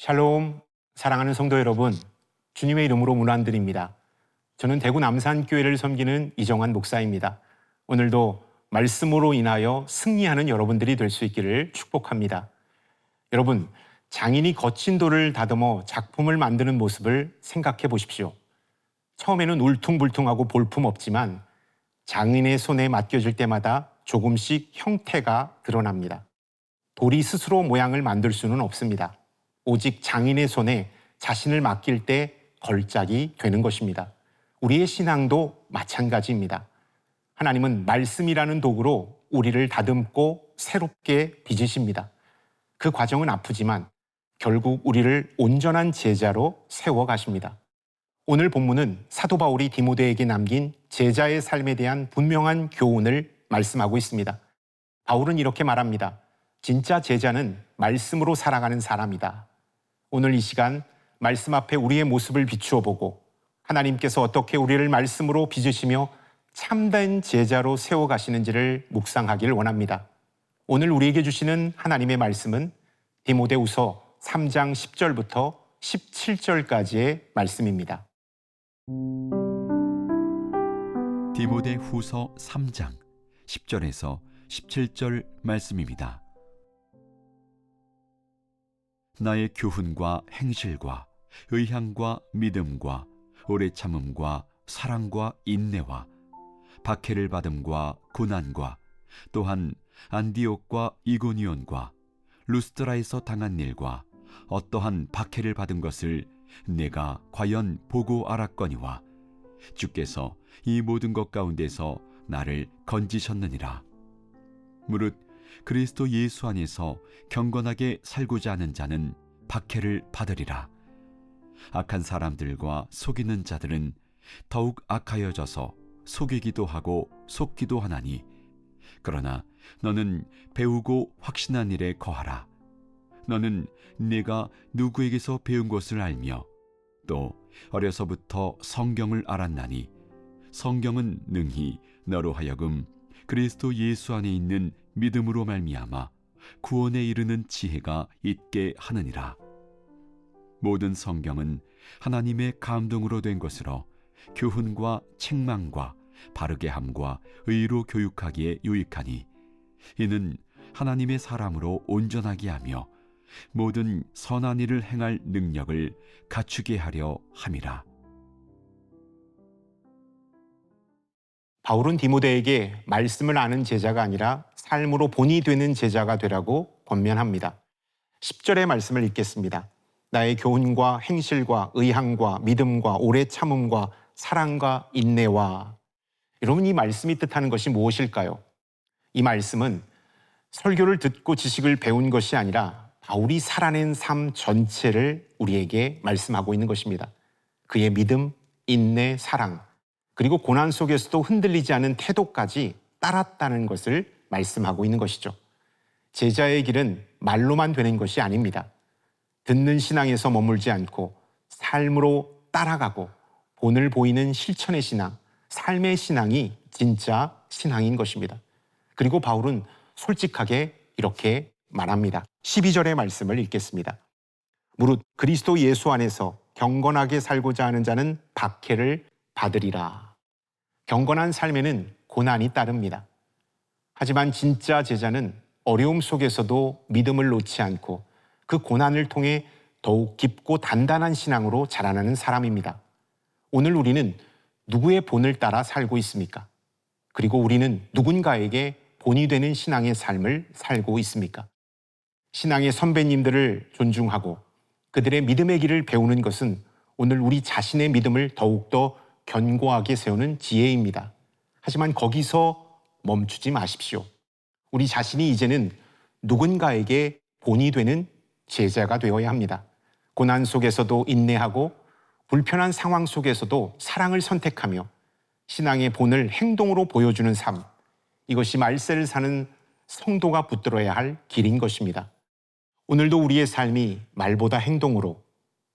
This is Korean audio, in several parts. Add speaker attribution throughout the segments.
Speaker 1: 샬롬, 사랑하는 성도 여러분, 주님의 이름으로 문안드립니다. 저는 대구 남산교회를 섬기는 이정환 목사입니다. 오늘도 말씀으로 인하여 승리하는 여러분들이 될 수 있기를 축복합니다. 여러분, 장인이 거친 돌을 다듬어 작품을 만드는 모습을 생각해 보십시오. 처음에는 울퉁불퉁하고 볼품없지만 장인의 손에 맡겨질 때마다 조금씩 형태가 드러납니다. 돌이 스스로 모양을 만들 수는 없습니다. 오직 장인의 손에 자신을 맡길 때 걸작이 되는 것입니다. 우리의 신앙도 마찬가지입니다. 하나님은 말씀이라는 도구로 우리를 다듬고 새롭게 빚으십니다. 그 과정은 아프지만 결국 우리를 온전한 제자로 세워가십니다. 오늘 본문은 사도 바울이 디모데에게 남긴 제자의 삶에 대한 분명한 교훈을 말씀하고 있습니다. 바울은 이렇게 말합니다. 진짜 제자는 말씀으로 살아가는 사람이다. 오늘 이 시간 말씀 앞에 우리의 모습을 비추어 보고 하나님께서 어떻게 우리를 말씀으로 빚으시며 참된 제자로 세워가시는지를 묵상하기를 원합니다. 오늘 우리에게 주시는 하나님의 말씀은 디모데후서 3장 10절부터 17절까지의 말씀입니다.
Speaker 2: 디모데후서 3장 10절에서 17절 말씀입니다. 나의 교훈과 행실과 의향과 믿음과 오래 참음과 사랑과 인내와 박해를 받음과 고난과 또한 안디옥과 이고니온과 루스드라에서 당한 일과 어떠한 박해를 받은 것을 내가 과연 보고 알았거니와 주께서 이 모든 것 가운데서 나를 건지셨느니라. 무릇 그리스도 예수 안에서 경건하게 살고자 하는 자는 박해를 받으리라. 악한 사람들과 속이는 자들은 더욱 악하여져서 속이기도 하고 속기도 하나니, 그러나 너는 배우고 확신한 일에 거하라. 너는 네가 누구에게서 배운 것을 알며 또 어려서부터 성경을 알았나니, 성경은 능히 너로 하여금 그리스도 예수 안에 있는 믿음으로 말미암아 구원에 이르는 지혜가 있게 하느니라. 모든 성경은 하나님의 감동으로 된 것으로 교훈과 책망과 바르게 함과 의로 교육하기에 유익하니, 이는 하나님의 사람으로 온전하게 하며 모든 선한 일을 행할 능력을 갖추게 하려 함이라.
Speaker 1: 바울은 디모데에게 말씀을 아는 제자가 아니라 삶으로 본이 되는 제자가 되라고 권면합니다. 10절의 말씀을 읽겠습니다. 나의 교훈과 행실과 의향과 믿음과 오래 참음과 사랑과 인내와. 여러분, 이 말씀이 뜻하는 것이 무엇일까요? 이 말씀은 설교를 듣고 지식을 배운 것이 아니라 바울이 살아낸 삶 전체를 우리에게 말씀하고 있는 것입니다. 그의 믿음, 인내, 사랑, 그리고 고난 속에서도 흔들리지 않은 태도까지 따랐다는 것을 말씀하고 있는 것이죠. 제자의 길은 말로만 되는 것이 아닙니다. 듣는 신앙에서 머물지 않고 삶으로 따라가고 본을 보이는 실천의 신앙, 삶의 신앙이 진짜 신앙인 것입니다. 그리고 바울은 솔직하게 이렇게 말합니다. 12절의 말씀을 읽겠습니다. 무릇 그리스도 예수 안에서 경건하게 살고자 하는 자는 박해를 받으리라. 경건한 삶에는 고난이 따릅니다. 하지만 진짜 제자는 어려움 속에서도 믿음을 놓지 않고 그 고난을 통해 더욱 깊고 단단한 신앙으로 자라나는 사람입니다. 오늘 우리는 누구의 본을 따라 살고 있습니까? 그리고 우리는 누군가에게 본이 되는 신앙의 삶을 살고 있습니까? 신앙의 선배님들을 존중하고 그들의 믿음의 길을 배우는 것은 오늘 우리 자신의 믿음을 더욱더 견고하게 세우는 지혜입니다. 하지만 거기서 멈추지 마십시오. 우리 자신이 이제는 누군가에게 본이 되는 제자가 되어야 합니다. 고난 속에서도 인내하고 불편한 상황 속에서도 사랑을 선택하며 신앙의 본을 행동으로 보여주는 삶, 이것이 말세를 사는 성도가 붙들어야 할 길인 것입니다. 오늘도 우리의 삶이 말보다 행동으로,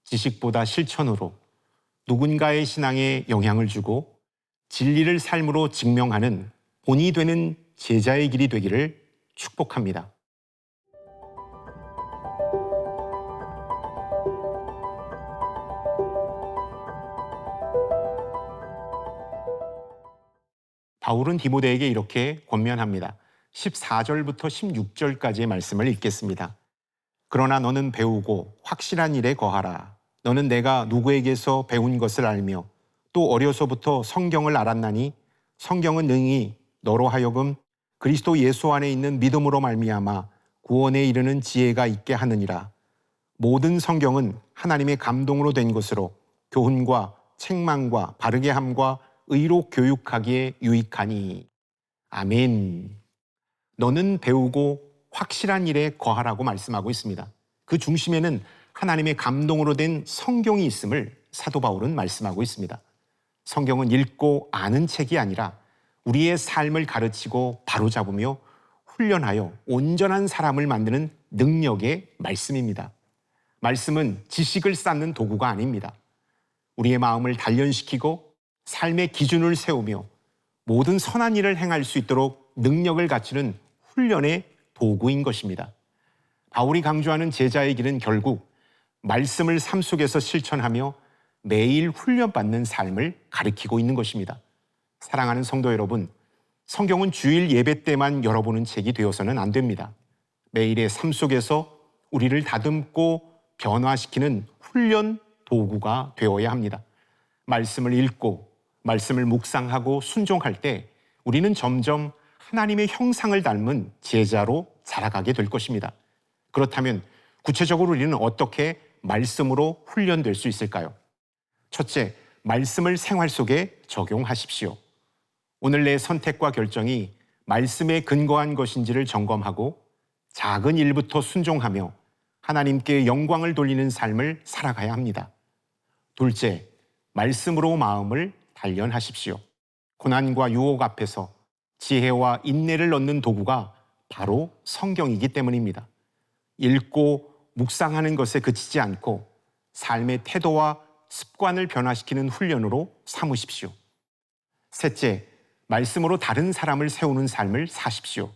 Speaker 1: 지식보다 실천으로 누군가의 신앙에 영향을 주고 진리를 삶으로 증명하는 본이 되는 제자의 길이 되기를 축복합니다. 바울은 디모데에게 이렇게 권면합니다. 14절부터 16절까지의 말씀을 읽겠습니다. 그러나 너는 배우고 확실한 일에 거하라. 너는 내가 누구에게서 배운 것을 알며 또 어려서부터 성경을 알았나니 성경은 능히 너로 하여금 그리스도 예수 안에 있는 믿음으로 말미암아 구원에 이르는 지혜가 있게 하느니라. 모든 성경은 하나님의 감동으로 된 것으로 교훈과 책망과 바르게 함과 의로 교육하기에 유익하니. 아멘. 너는 배우고 확실한 일에 거하라고 말씀하고 있습니다. 그 중심에는 하나님의 감동으로 된 성경이 있음을 사도 바울은 말씀하고 있습니다. 성경은 읽고 아는 책이 아니라 우리의 삶을 가르치고 바로잡으며 훈련하여 온전한 사람을 만드는 능력의 말씀입니다. 말씀은 지식을 쌓는 도구가 아닙니다. 우리의 마음을 단련시키고 삶의 기준을 세우며 모든 선한 일을 행할 수 있도록 능력을 갖추는 훈련의 도구인 것입니다. 바울이 강조하는 제자의 길은 결국 말씀을 삶 속에서 실천하며 매일 훈련받는 삶을 가리키고 있는 것입니다. 사랑하는 성도 여러분, 성경은 주일 예배 때만 열어보는 책이 되어서는 안 됩니다. 매일의 삶 속에서 우리를 다듬고 변화시키는 훈련 도구가 되어야 합니다. 말씀을 읽고 말씀을 묵상하고 순종할 때 우리는 점점 하나님의 형상을 닮은 제자로 자라가게 될 것입니다. 그렇다면 구체적으로 우리는 어떻게 말씀으로 훈련될 수 있을까요? 첫째, 말씀을 생활 속에 적용하십시오. 오늘 내 선택과 결정이 말씀에 근거한 것인지를 점검하고 작은 일부터 순종하며 하나님께 영광을 돌리는 삶을 살아가야 합니다. 둘째, 말씀으로 마음을 단련하십시오. 고난과 유혹 앞에서 지혜와 인내를 얻는 도구가 바로 성경이기 때문입니다. 읽고 묵상하는 것에 그치지 않고 삶의 태도와 습관을 변화시키는 훈련으로 삼으십시오. 셋째, 말씀으로 다른 사람을 세우는 삶을 사십시오.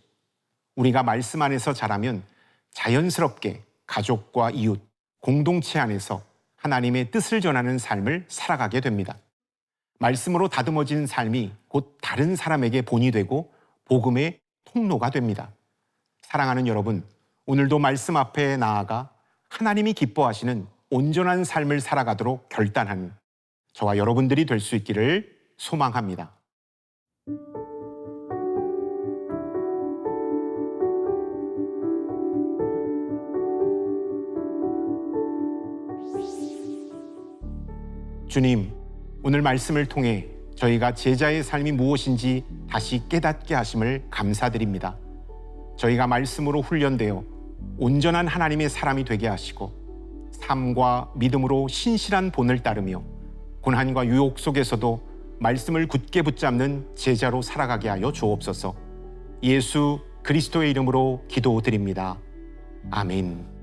Speaker 1: 우리가 말씀 안에서 자라면 자연스럽게 가족과 이웃, 공동체 안에서 하나님의 뜻을 전하는 삶을 살아가게 됩니다. 말씀으로 다듬어진 삶이 곧 다른 사람에게 본이 되고 복음의 통로가 됩니다. 사랑하는 여러분, 오늘도 말씀 앞에 나아가 하나님이 기뻐하시는 온전한 삶을 살아가도록 결단하는 저와 여러분들이 될 수 있기를 소망합니다. 주님, 오늘 말씀을 통해 저희가 제자의 삶이 무엇인지 다시 깨닫게 하심을 감사드립니다. 저희가 말씀으로 훈련되어 온전한 하나님의 사람이 되게 하시고 삶과 믿음으로 신실한 본을 따르며 고난과 유혹 속에서도 말씀을 굳게 붙잡는 제자로 살아가게 하여 주옵소서. 예수 그리스도의 이름으로 기도드립니다. 아멘.